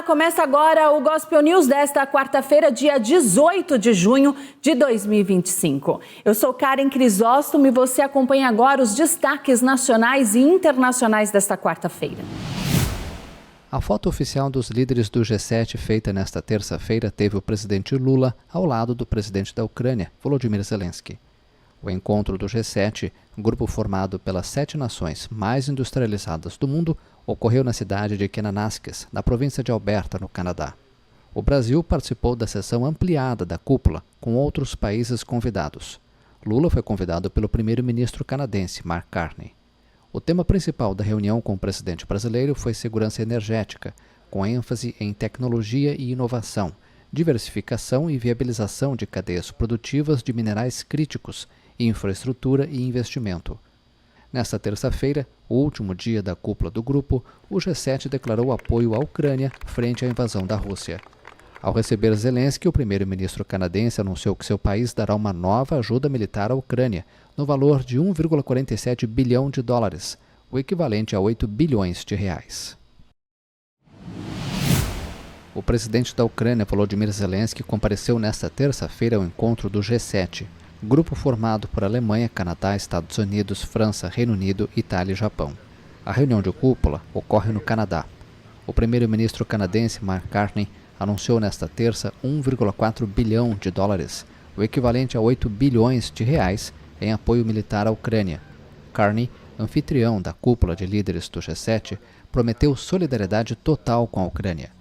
começa agora o Gospel News desta quarta-feira, dia 18 de junho de 2025. Eu sou Karen Crisóstomo e você acompanha agora os destaques nacionais e internacionais desta quarta-feira. A foto oficial dos líderes do G7 feita nesta terça-feira teve o presidente Lula ao lado do presidente da Ucrânia, Volodymyr Zelensky. O encontro do G7, grupo formado pelas 7 nações mais industrializadas do mundo, ocorreu na cidade de Kananaskis, na província de Alberta, no Canadá. O Brasil participou da sessão ampliada da cúpula, com outros países convidados. Lula foi convidado pelo primeiro-ministro canadense, Mark Carney. O tema principal da reunião com o presidente brasileiro foi segurança energética, com ênfase em tecnologia e inovação, diversificação e viabilização de cadeias produtivas de minerais críticos, infraestrutura e investimento. Nesta terça-feira, o último dia da cúpula do grupo, o G7 declarou apoio à Ucrânia frente à invasão da Rússia. Ao receber Zelensky, o primeiro-ministro canadense anunciou que seu país dará uma nova ajuda militar à Ucrânia, no valor de 1,47 bilhão de dólares, o equivalente a 8 bilhões de reais. O presidente da Ucrânia, Volodymyr Zelensky, compareceu nesta terça-feira ao encontro do G7, grupo formado por Alemanha, Canadá, Estados Unidos, França, Reino Unido, Itália e Japão. A reunião de cúpula ocorre no Canadá. O primeiro-ministro canadense, Mark Carney, anunciou nesta terça 1,4 bilhão de dólares, o equivalente a 8 bilhões de reais, em apoio militar à Ucrânia. Carney, anfitrião da cúpula de líderes do G7, prometeu solidariedade total com a Ucrânia.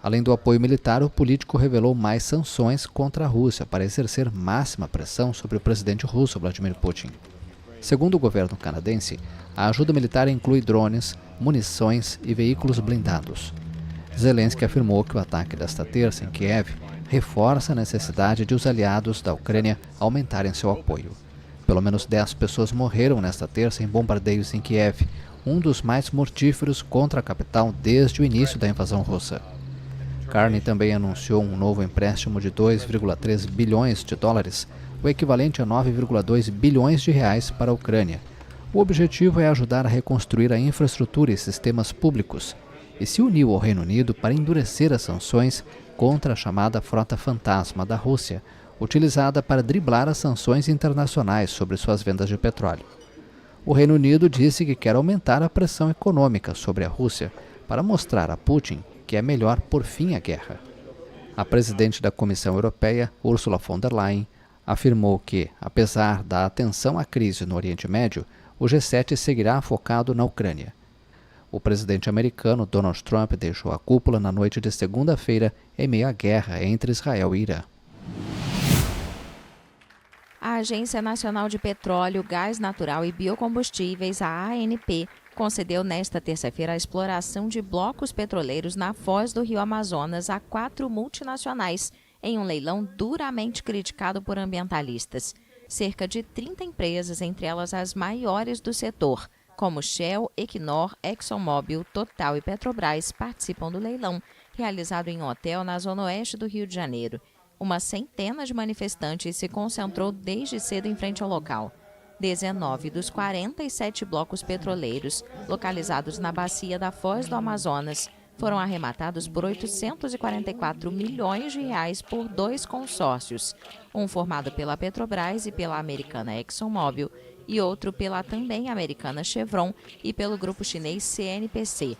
Além do apoio militar, o político revelou mais sanções contra a Rússia para exercer máxima pressão sobre o presidente russo, Vladimir Putin. Segundo o governo canadense, a ajuda militar inclui drones, munições e veículos blindados. Zelensky afirmou que o ataque desta terça em Kiev reforça a necessidade de os aliados da Ucrânia aumentarem seu apoio. Pelo menos 10 pessoas morreram nesta terça em bombardeios em Kiev, um dos mais mortíferos contra a capital desde o início da invasão russa. Carney também anunciou um novo empréstimo de 2,3 bilhões de dólares, o equivalente a 9,2 bilhões de reais para a Ucrânia. O objetivo é ajudar a reconstruir a infraestrutura e sistemas públicos e se uniu ao Reino Unido para endurecer as sanções contra a chamada frota fantasma da Rússia, utilizada para driblar as sanções internacionais sobre suas vendas de petróleo. O Reino Unido disse que quer aumentar a pressão econômica sobre a Rússia para mostrar a Putin que é melhor pôr fim à guerra. A presidente da Comissão Europeia, Ursula von der Leyen, afirmou que, apesar da atenção à crise no Oriente Médio, o G7 seguirá focado na Ucrânia. O presidente americano Donald Trump deixou a cúpula na noite de segunda-feira em meio à guerra entre Israel e Irã. A Agência Nacional de Petróleo, Gás Natural e Biocombustíveis, a ANP, concedeu nesta terça-feira a exploração de blocos petroleiros na foz do Rio Amazonas a 4 multinacionais, em um leilão duramente criticado por ambientalistas. Cerca de 30 empresas, entre elas as maiores do setor, como Shell, Equinor, ExxonMobil, Total e Petrobras, participam do leilão, realizado em um hotel na zona oeste do Rio de Janeiro. Uma centena de manifestantes se concentrou desde cedo em frente ao local. 19 dos 47 blocos petroleiros, localizados na bacia da Foz do Amazonas, foram arrematados por 844 milhões de reais por 2 consórcios, um formado pela Petrobras e pela americana ExxonMobil, e outro pela também americana Chevron e pelo grupo chinês CNPC.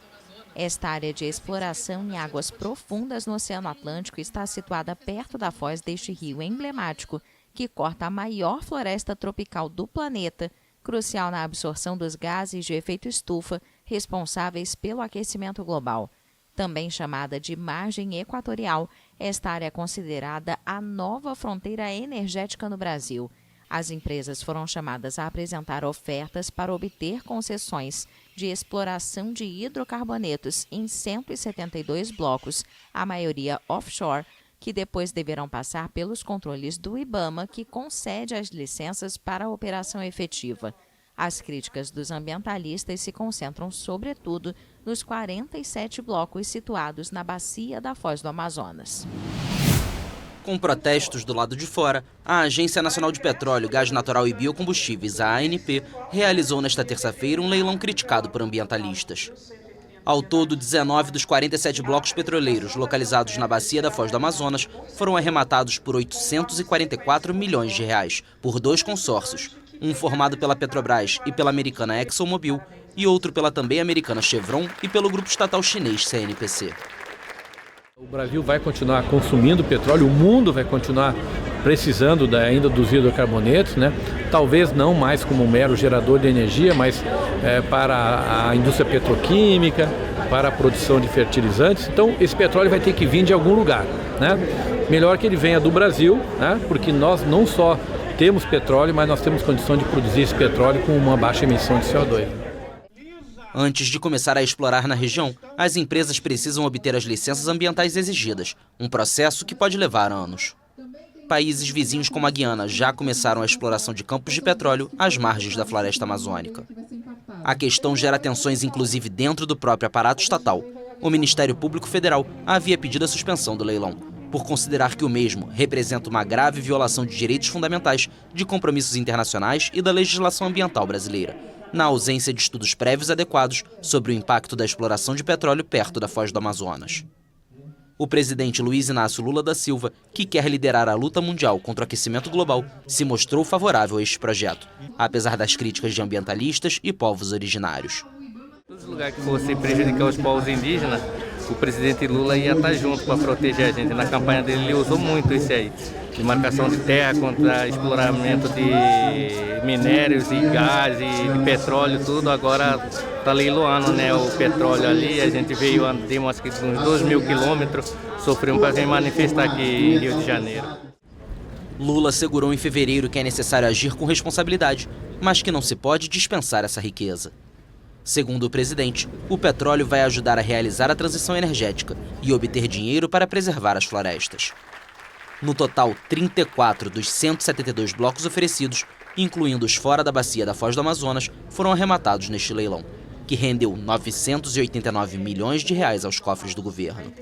Esta área de exploração em águas profundas no Oceano Atlântico está situada perto da foz deste rio emblemático, que corta a maior floresta tropical do planeta, crucial na absorção dos gases de efeito estufa responsáveis pelo aquecimento global. Também chamada de margem equatorial, esta área é considerada a nova fronteira energética no Brasil. As empresas foram chamadas a apresentar ofertas para obter concessões de exploração de hidrocarbonetos em 172 blocos, a maioria offshore, que depois deverão passar pelos controles do IBAMA, que concede as licenças para a operação efetiva. As críticas dos ambientalistas se concentram, sobretudo, nos 47 blocos situados na bacia da Foz do Amazonas. Com protestos do lado de fora, a Agência Nacional de Petróleo, Gás Natural e Biocombustíveis, a ANP, realizou nesta terça-feira um leilão criticado por ambientalistas. Ao todo, 19 dos 47 blocos petroleiros localizados na bacia da Foz do Amazonas foram arrematados por 844 milhões de reais, por 2 consórcios, um formado pela Petrobras e pela americana ExxonMobil e outro pela também americana Chevron e pelo grupo estatal chinês CNPC. O Brasil vai continuar consumindo petróleo, o mundo vai continuar precisando ainda dos hidrocarbonetos, né? Talvez não mais como um mero gerador de energia, mas para a indústria petroquímica, para a produção de fertilizantes. Então esse petróleo vai ter que vir de algum lugar, né? Melhor que ele venha do Brasil, né? Porque nós não só temos petróleo, mas nós temos condição de produzir esse petróleo com uma baixa emissão de CO2. Antes de começar a explorar na região, as empresas precisam obter as licenças ambientais exigidas, um processo que pode levar anos. Países vizinhos como a Guiana já começaram a exploração de campos de petróleo às margens da floresta amazônica. A questão gera tensões inclusive dentro do próprio aparato estatal. O Ministério Público Federal havia pedido a suspensão do leilão, por considerar que o mesmo representa uma grave violação de direitos fundamentais, de compromissos internacionais e da legislação ambiental brasileira, na ausência de estudos prévios adequados sobre o impacto da exploração de petróleo perto da Foz do Amazonas. O presidente Luiz Inácio Lula da Silva, que quer liderar a luta mundial contra o aquecimento global, se mostrou favorável a este projeto, apesar das críticas de ambientalistas e povos originários. Todos os lugares que fosse prejudicar os povos indígenas, o presidente Lula ia estar junto para proteger a gente. Na campanha dele ele usou muito isso aí, de marcação de terra contra exploramento de minérios e gás e de petróleo, tudo. Agora está leiloando, né, o petróleo ali. A gente veio, andamos uns 2.000 quilômetros, sofremos para vir manifestar aqui em Rio de Janeiro. Lula assegurou em fevereiro que é necessário agir com responsabilidade, mas que não se pode dispensar essa riqueza. Segundo o presidente, o petróleo vai ajudar a realizar a transição energética e obter dinheiro para preservar as florestas. No total, 34 dos 172 blocos oferecidos, incluindo os fora da bacia da Foz do Amazonas, foram arrematados neste leilão, que rendeu 989 milhões de reais aos cofres do governo.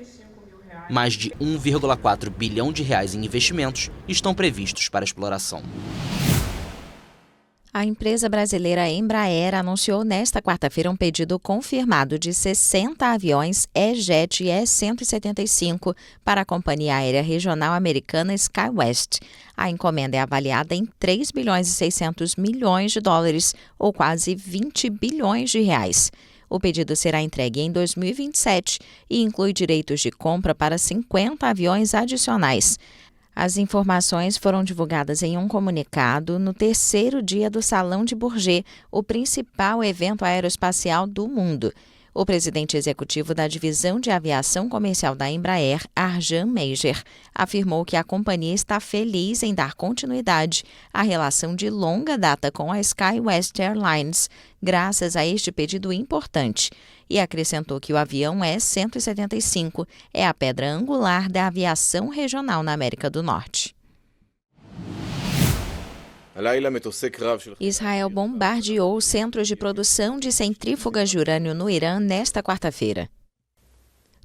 Mais de 1,4 bilhão de reais em investimentos estão previstos para a exploração. A empresa brasileira Embraer anunciou nesta quarta-feira um pedido confirmado de 60 aviões E-Jet E-175 para a companhia aérea regional americana SkyWest. A encomenda é avaliada em 3 bilhões e 600 milhões de dólares, ou quase 20 bilhões de reais. O pedido será entregue em 2027 e inclui direitos de compra para 50 aviões adicionais. As informações foram divulgadas em um comunicado no terceiro dia do Salão de Bourget, o principal evento aeroespacial do mundo. O presidente executivo da Divisão de Aviação Comercial da Embraer, Arjan Meijer, afirmou que a companhia está feliz em dar continuidade à relação de longa data com a SkyWest Airlines, graças a este pedido importante, e acrescentou que o avião E-175 é a pedra angular da aviação regional na América do Norte. Israel bombardeou centros de produção de centrífugas de urânio no Irã nesta quarta-feira.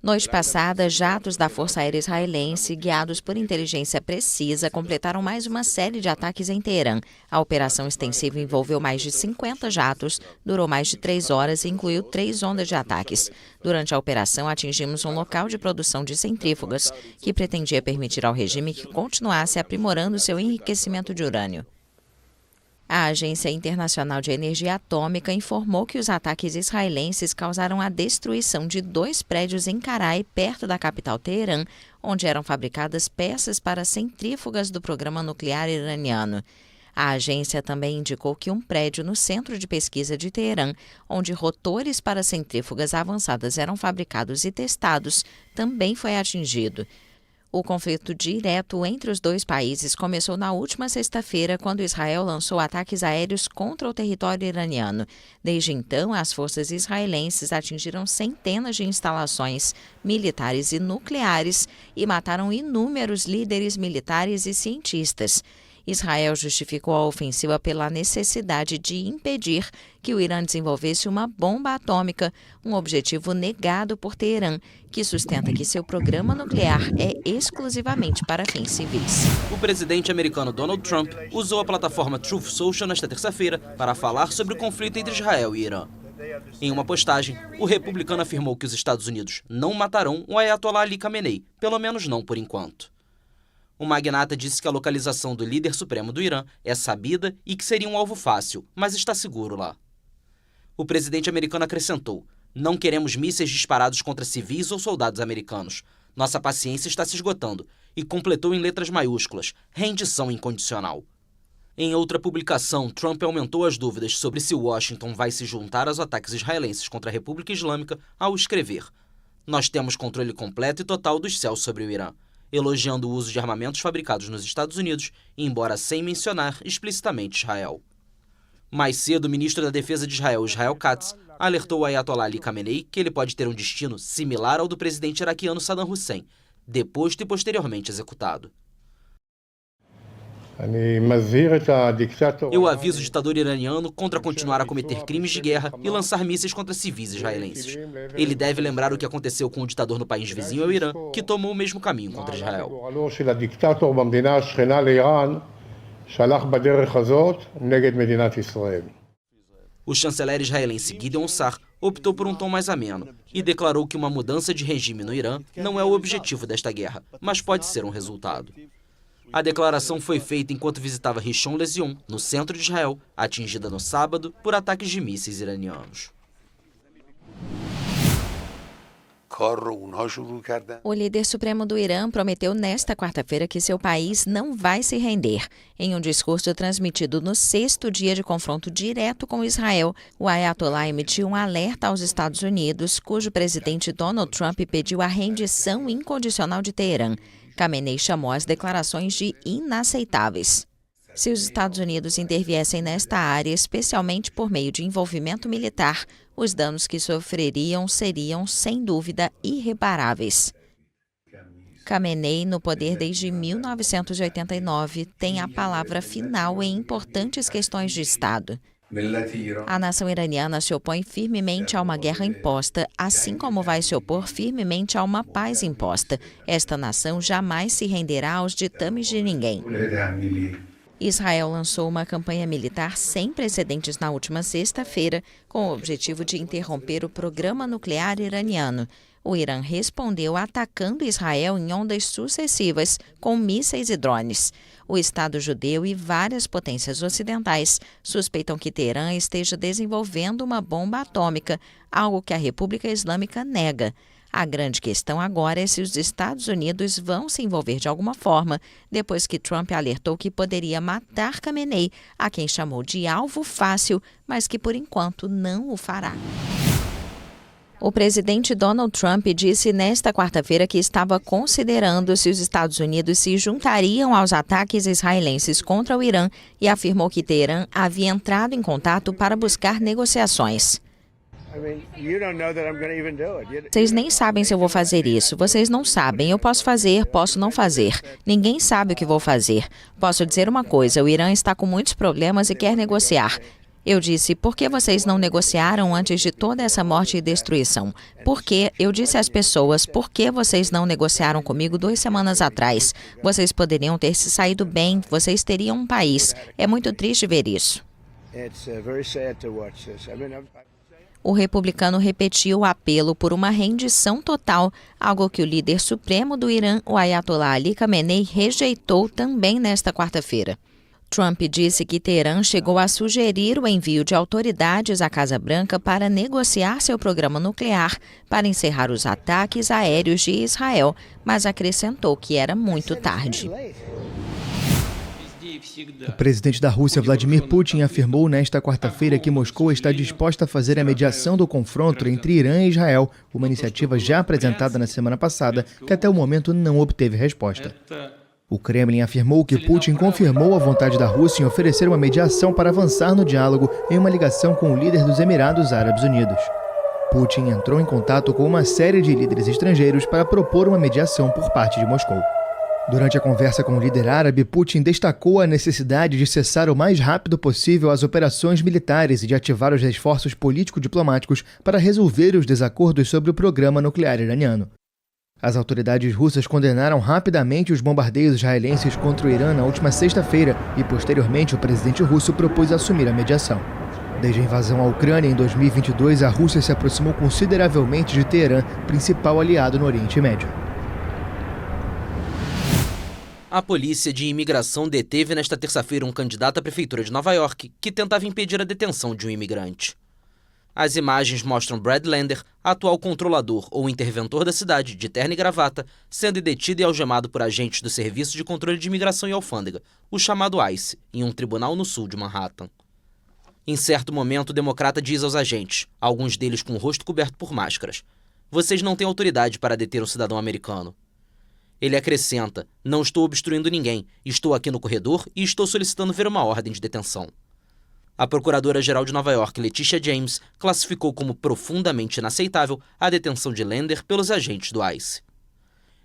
Noite passada, jatos da Força Aérea Israelense, guiados por inteligência precisa, completaram mais uma série de ataques em Teherã. A operação extensiva envolveu mais de 50 jatos, durou mais de 3 horas e incluiu 3 ondas de ataques. Durante a operação, atingimos um local de produção de centrífugas, que pretendia permitir ao regime que continuasse aprimorando seu enriquecimento de urânio. A Agência Internacional de Energia Atômica informou que os ataques israelenses causaram a destruição de 2 prédios em Carai, perto da capital Teherã, onde eram fabricadas peças para centrífugas do programa nuclear iraniano. A agência também indicou que um prédio no Centro de Pesquisa de Teherã, onde rotores para centrífugas avançadas eram fabricados e testados, também foi atingido. O conflito direto entre os dois países começou na última sexta-feira, quando Israel lançou ataques aéreos contra o território iraniano. Desde então, as forças israelenses atingiram centenas de instalações militares e nucleares e mataram inúmeros líderes militares e cientistas. Israel justificou a ofensiva pela necessidade de impedir que o Irã desenvolvesse uma bomba atômica, um objetivo negado por Teherã, que sustenta que seu programa nuclear é exclusivamente para fins civis. O presidente americano Donald Trump usou a plataforma Truth Social nesta terça-feira para falar sobre o conflito entre Israel e Irã. Em uma postagem, o republicano afirmou que os Estados Unidos não matarão o Ayatollah Ali Khamenei, pelo menos não por enquanto. O magnata disse que a localização do líder supremo do Irã é sabida e que seria um alvo fácil, mas está seguro lá. O presidente americano acrescentou: "Não queremos mísseis disparados contra civis ou soldados americanos. Nossa paciência está se esgotando", e completou em letras maiúsculas: "Rendição incondicional". Em outra publicação, Trump aumentou as dúvidas sobre se Washington vai se juntar aos ataques israelenses contra a República Islâmica ao escrever: "Nós temos controle completo e total dos céus sobre o Irã", elogiando o uso de armamentos fabricados nos Estados Unidos, embora sem mencionar explicitamente Israel. Mais cedo, o ministro da Defesa de Israel, Israel Katz, alertou o Ayatollah Ali Khamenei que ele pode ter um destino similar ao do presidente iraquiano Saddam Hussein, deposto e posteriormente executado. "Eu aviso o ditador iraniano contra continuar a cometer crimes de guerra e lançar mísseis contra civis israelenses. Ele deve lembrar o que aconteceu com o ditador no país vizinho ao Irã, que tomou o mesmo caminho contra Israel." O chanceler israelense Gideon Sa'ar optou por um tom mais ameno e declarou que uma mudança de regime no Irã não é o objetivo desta guerra, mas pode ser um resultado. A declaração foi feita enquanto visitava Rishon LeZion, no centro de Israel, atingida no sábado por ataques de mísseis iranianos. O líder supremo do Irã prometeu nesta quarta-feira que seu país não vai se render. Em um discurso transmitido no 6º dia de confronto direto com Israel, o Ayatollah emitiu um alerta aos Estados Unidos, cujo presidente Donald Trump pediu a rendição incondicional de Teherã. Khamenei chamou as declarações de inaceitáveis. Se os Estados Unidos interviessem nesta área, especialmente por meio de envolvimento militar, os danos que sofreriam seriam, sem dúvida, irreparáveis. Khamenei, no poder desde 1989, tem a palavra final em importantes questões de Estado. A nação iraniana se opõe firmemente a uma guerra imposta, assim como vai se opor firmemente a uma paz imposta. Esta nação jamais se renderá aos ditames de ninguém. Israel lançou uma campanha militar sem precedentes na última sexta-feira, com o objetivo de interromper o programa nuclear iraniano. O Irã respondeu atacando Israel em ondas sucessivas, com mísseis e drones. O Estado judeu e várias potências ocidentais suspeitam que Teherã esteja desenvolvendo uma bomba atômica, algo que a República Islâmica nega. A grande questão agora é se os Estados Unidos vão se envolver de alguma forma, depois que Trump alertou que poderia matar Khamenei, a quem chamou de alvo fácil, mas que por enquanto não o fará. O presidente Donald Trump disse nesta quarta-feira que estava considerando se os Estados Unidos se juntariam aos ataques israelenses contra o Irã e afirmou que Teherã havia entrado em contato para buscar negociações. Vocês nem sabem se eu vou fazer isso. Vocês não sabem. Eu posso fazer, posso não fazer. Ninguém sabe o que vou fazer. Posso dizer uma coisa, o Irã está com muitos problemas e quer negociar. Eu disse, por que vocês não negociaram antes de toda essa morte e destruição? Por que? Eu disse às pessoas, por que vocês não negociaram comigo 2 semanas atrás? Vocês poderiam ter se saído bem, vocês teriam um país. É muito triste ver isso. O republicano repetiu o apelo por uma rendição total, algo que o líder supremo do Irã, o Ayatollah Ali Khamenei, rejeitou também nesta quarta-feira. Trump disse que Teherã chegou a sugerir o envio de autoridades à Casa Branca para negociar seu programa nuclear para encerrar os ataques aéreos de Israel, mas acrescentou que era muito tarde. O presidente da Rússia, Vladimir Putin, afirmou nesta quarta-feira que Moscou está disposta a fazer a mediação do confronto entre Irã e Israel, uma iniciativa já apresentada na semana passada, que até o momento não obteve resposta. O Kremlin afirmou que Putin confirmou a vontade da Rússia em oferecer uma mediação para avançar no diálogo em uma ligação com o líder dos Emirados Árabes Unidos. Putin entrou em contato com uma série de líderes estrangeiros para propor uma mediação por parte de Moscou. Durante a conversa com o líder árabe, Putin destacou a necessidade de cessar o mais rápido possível as operações militares e de ativar os esforços político-diplomáticos para resolver os desacordos sobre o programa nuclear iraniano. As autoridades russas condenaram rapidamente os bombardeios israelenses contra o Irã na última sexta-feira e, posteriormente, o presidente russo propôs assumir a mediação. Desde a invasão à Ucrânia em 2022, a Rússia se aproximou consideravelmente de Teherã, principal aliado no Oriente Médio. A polícia de imigração deteve nesta terça-feira um candidato à prefeitura de Nova York que tentava impedir a detenção de um imigrante. As imagens mostram Brad Lander, atual controlador ou interventor da cidade, de terno e gravata, sendo detido e algemado por agentes do Serviço de Controle de Imigração e Alfândega, o chamado ICE, em um tribunal no sul de Manhattan. Em certo momento, o democrata diz aos agentes, alguns deles com o rosto coberto por máscaras: "Vocês não têm autoridade para deter um cidadão americano." Ele acrescenta: "Não estou obstruindo ninguém, estou aqui no corredor e estou solicitando ver uma ordem de detenção." A Procuradora-Geral de Nova York, Letitia James, classificou como profundamente inaceitável a detenção de Lander pelos agentes do ICE.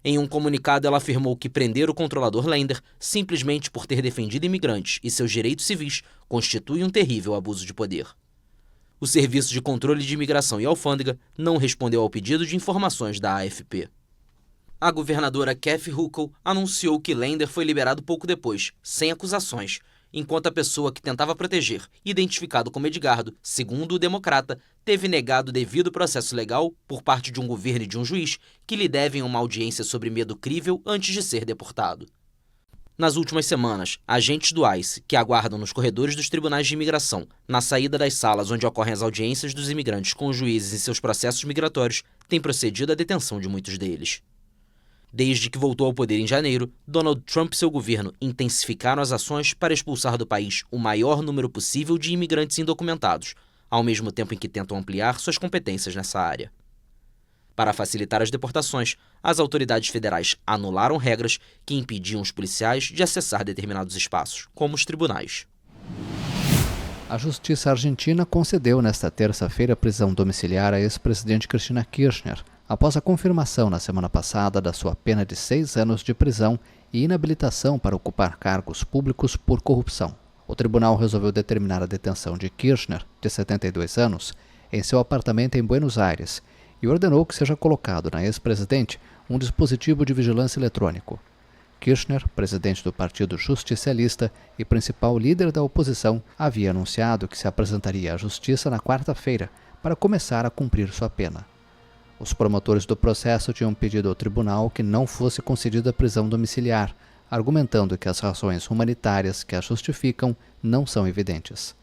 Em um comunicado, ela afirmou que prender o controlador Lander, simplesmente por ter defendido imigrantes e seus direitos civis, constitui um terrível abuso de poder. O Serviço de Controle de Imigração e Alfândega não respondeu ao pedido de informações da AFP. A governadora Kathy Hochul anunciou que Lander foi liberado pouco depois, sem acusações, enquanto a pessoa que tentava proteger, identificado como Edgardo, segundo o democrata, teve negado o devido processo legal por parte de um governo e de um juiz que lhe devem uma audiência sobre medo crível antes de ser deportado. Nas últimas semanas, agentes do ICE, que aguardam nos corredores dos tribunais de imigração, na saída das salas onde ocorrem as audiências dos imigrantes com os juízes em seus processos migratórios, têm procedido à detenção de muitos deles. Desde que voltou ao poder em janeiro, Donald Trump e seu governo intensificaram as ações para expulsar do país o maior número possível de imigrantes indocumentados, ao mesmo tempo em que tentam ampliar suas competências nessa área. Para facilitar as deportações, as autoridades federais anularam regras que impediam os policiais de acessar determinados espaços, como os tribunais. A Justiça Argentina concedeu nesta terça-feira prisão domiciliar à ex-presidente Cristina Kirchner, após a confirmação na semana passada da sua pena de 6 anos de prisão e inabilitação para ocupar cargos públicos por corrupção. O tribunal resolveu determinar a detenção de Kirchner, de 72 anos, em seu apartamento em Buenos Aires e ordenou que seja colocado na ex-presidente um dispositivo de vigilância eletrônico. Kirchner, presidente do Partido Justicialista e principal líder da oposição, havia anunciado que se apresentaria à Justiça na quarta-feira para começar a cumprir sua pena. Os promotores do processo tinham pedido ao tribunal que não fosse concedida a prisão domiciliar, argumentando que as razões humanitárias que a justificam não são evidentes.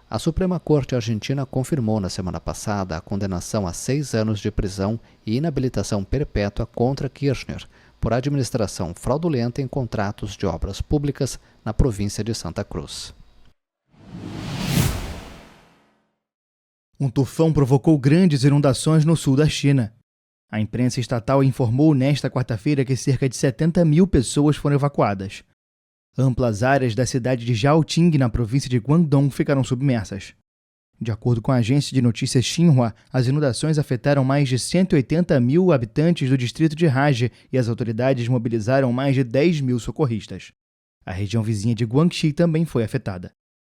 A Suprema Corte Argentina confirmou na semana passada a condenação a 6 anos de prisão e inabilitação perpétua contra Kirchner por administração fraudulenta em contratos de obras públicas na província de Santa Cruz. Um tufão provocou grandes inundações no sul da China. A imprensa estatal informou nesta quarta-feira que cerca de 70 mil pessoas foram evacuadas. Amplas áreas da cidade de Zhaoqing, na província de Guangdong, ficaram submersas. De acordo com a agência de notícias Xinhua, as inundações afetaram mais de 180 mil habitantes do distrito de Raji e as autoridades mobilizaram mais de 10 mil socorristas. A região vizinha de Guangxi também foi afetada.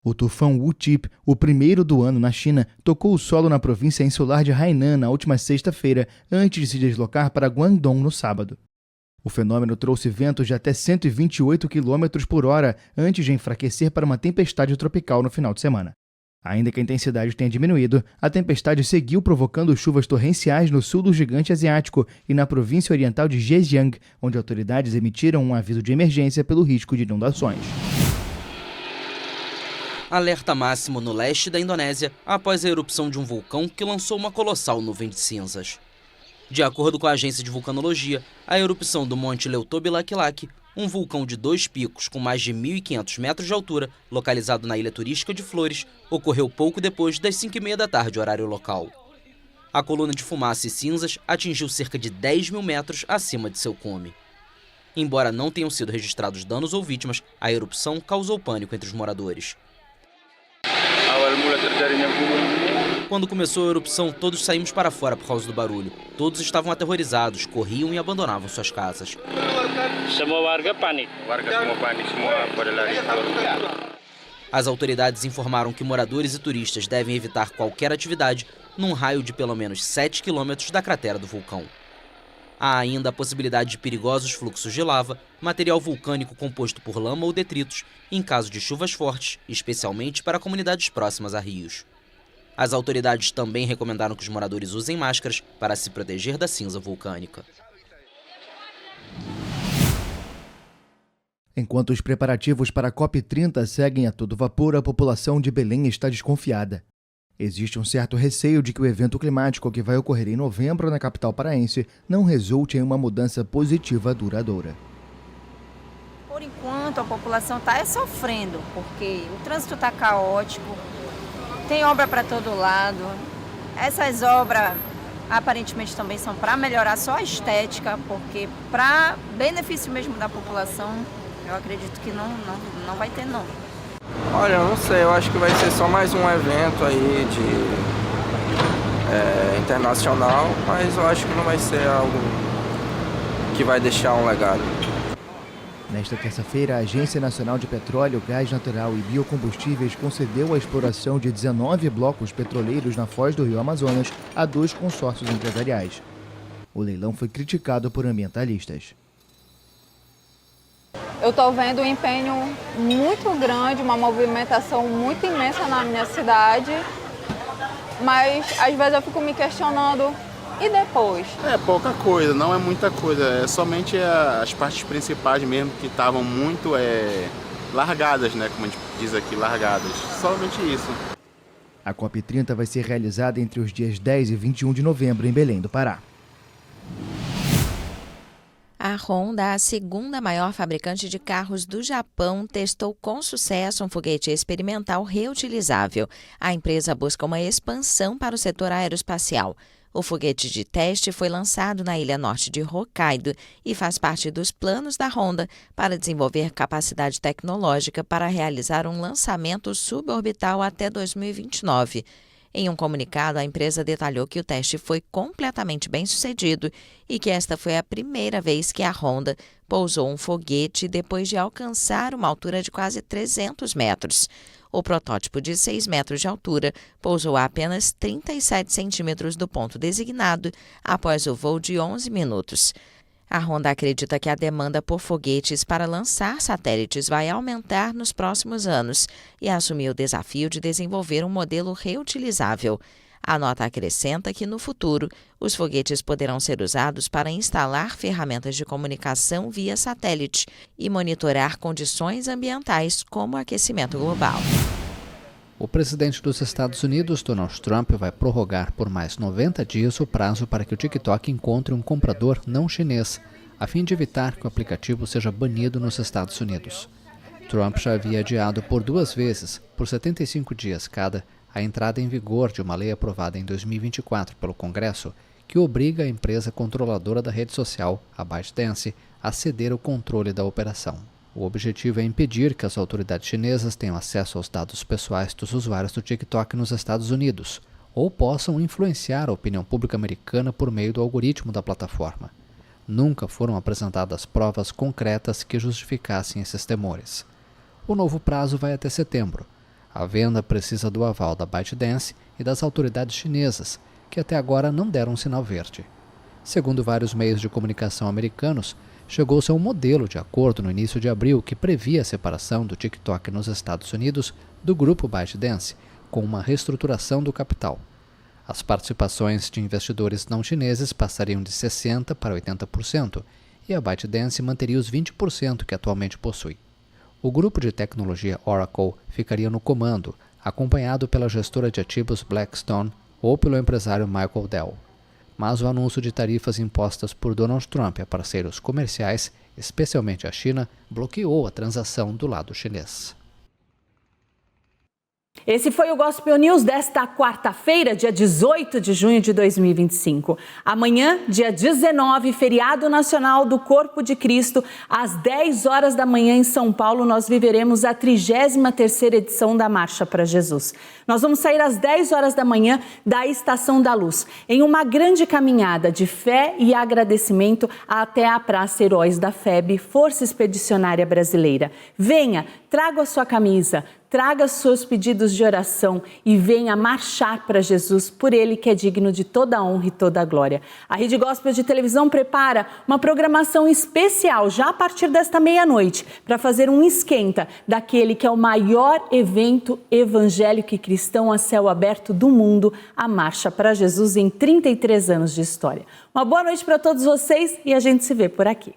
O tufão Wu-Tip, o primeiro do ano na China, tocou o solo na província insular de Hainan na última sexta-feira, antes de se deslocar para Guangdong no sábado. O fenômeno trouxe ventos de até 128 km por hora antes de enfraquecer para uma tempestade tropical no final de semana. Ainda que a intensidade tenha diminuído, a tempestade seguiu provocando chuvas torrenciais no sul do gigante asiático e na província oriental de Zhejiang, onde autoridades emitiram um aviso de emergência pelo risco de inundações. Alerta máximo no leste da Indonésia após a erupção de um vulcão que lançou uma colossal nuvem de cinzas. De acordo com a agência de vulcanologia, a erupção do Monte Leutobilak-Lak, um vulcão de 2 picos com mais de 1.500 metros de altura, localizado na ilha turística de Flores, ocorreu pouco depois das 5h30 da tarde, horário local. A coluna de fumaça e cinzas atingiu cerca de 10 mil metros acima de seu cume. Embora não tenham sido registrados danos ou vítimas, a erupção causou pânico entre os moradores. Quando começou a erupção, todos saímos para fora por causa do barulho. Todos estavam aterrorizados, corriam e abandonavam suas casas. As autoridades informaram que moradores e turistas devem evitar qualquer atividade num raio de pelo menos 7 quilômetros da cratera do vulcão. Há ainda a possibilidade de perigosos fluxos de lava, material vulcânico composto por lama ou detritos, em caso de chuvas fortes, especialmente para comunidades próximas a rios. As autoridades também recomendaram que os moradores usem máscaras para se proteger da cinza vulcânica. Enquanto os preparativos para a COP30 seguem a todo vapor, a população de Belém está desconfiada. Existe um certo receio de que o evento climático que vai ocorrer em novembro na capital paraense não resulte em uma mudança positiva duradoura. Por enquanto, a população está sofrendo, porque o trânsito está caótico, tem obra para todo lado. Essas obras, aparentemente, também são para melhorar só a estética, porque para benefício mesmo da população, eu acredito que não vai ter, não. Olha, eu não sei, eu acho que vai ser só mais um evento aí internacional, mas eu acho que não vai ser algo que vai deixar um legado. Nesta terça-feira, a Agência Nacional de Petróleo, Gás Natural e Biocombustíveis concedeu a exploração de 19 blocos petroleiros na foz do Rio Amazonas a 2 consórcios empresariais. O leilão foi criticado por ambientalistas. Eu estou vendo um empenho muito grande, uma movimentação muito imensa na minha cidade, mas às vezes eu fico me questionando, e depois? É pouca coisa, não é muita coisa, é somente as partes principais mesmo que estavam muito largadas, né, como a gente diz aqui, largadas, somente isso. A COP30 vai ser realizada entre os dias 10 e 21 de novembro em Belém do Pará. A Honda, a segunda maior fabricante de carros do Japão, testou com sucesso um foguete experimental reutilizável. A empresa busca uma expansão para o setor aeroespacial. O foguete de teste foi lançado na ilha norte de Hokkaido e faz parte dos planos da Honda para desenvolver capacidade tecnológica para realizar um lançamento suborbital até 2029. Em um comunicado, a empresa detalhou que o teste foi completamente bem-sucedido e que esta foi a primeira vez que a Honda pousou um foguete depois de alcançar uma altura de quase 300 metros. O protótipo de 6 metros de altura pousou a apenas 37 centímetros do ponto designado após o voo de 11 minutos. A Honda acredita que a demanda por foguetes para lançar satélites vai aumentar nos próximos anos e assumiu o desafio de desenvolver um modelo reutilizável. A nota acrescenta que, no futuro, os foguetes poderão ser usados para instalar ferramentas de comunicação via satélite e monitorar condições ambientais como aquecimento global. O presidente dos Estados Unidos, Donald Trump, vai prorrogar por mais 90 dias o prazo para que o TikTok encontre um comprador não chinês, a fim de evitar que o aplicativo seja banido nos Estados Unidos. Trump já havia adiado por 2 vezes, por 75 dias cada, a entrada em vigor de uma lei aprovada em 2024 pelo Congresso que obriga a empresa controladora da rede social, a ByteDance, a ceder o controle da operação. O objetivo é impedir que as autoridades chinesas tenham acesso aos dados pessoais dos usuários do TikTok nos Estados Unidos, ou possam influenciar a opinião pública americana por meio do algoritmo da plataforma. Nunca foram apresentadas provas concretas que justificassem esses temores. O novo prazo vai até setembro. A venda precisa do aval da ByteDance e das autoridades chinesas, que até agora não deram um sinal verde. Segundo vários meios de comunicação americanos, chegou-se a um modelo de acordo no início de abril que previa a separação do TikTok nos Estados Unidos do grupo ByteDance, com uma reestruturação do capital. As participações de investidores não chineses passariam de 60% para 80%, e a ByteDance manteria os 20% que atualmente possui. O grupo de tecnologia Oracle ficaria no comando, acompanhado pela gestora de ativos Blackstone ou pelo empresário Michael Dell. Mas o anúncio de tarifas impostas por Donald Trump a parceiros comerciais, especialmente a China, bloqueou a transação do lado chinês. Esse foi o Gospel News desta quarta-feira, dia 18 de junho de 2025. Amanhã, dia 19, feriado nacional do Corpo de Cristo, às 10 horas da manhã em São Paulo, nós viveremos a 33ª edição da Marcha para Jesus. Nós vamos sair às 10 horas da manhã da Estação da Luz, em uma grande caminhada de fé e agradecimento até a Praça Heróis da FEB, Força Expedicionária Brasileira. Venha, traga a sua camisa, traga seus pedidos de oração e venha marchar para Jesus, por Ele que é digno de toda a honra e toda a glória. A Rede Gospel de Televisão prepara uma programação especial já a partir desta meia-noite para fazer um esquenta daquele que é o maior evento evangélico e cristão a céu aberto do mundo, a Marcha para Jesus em 33 anos de história. Uma boa noite para todos vocês e a gente se vê por aqui.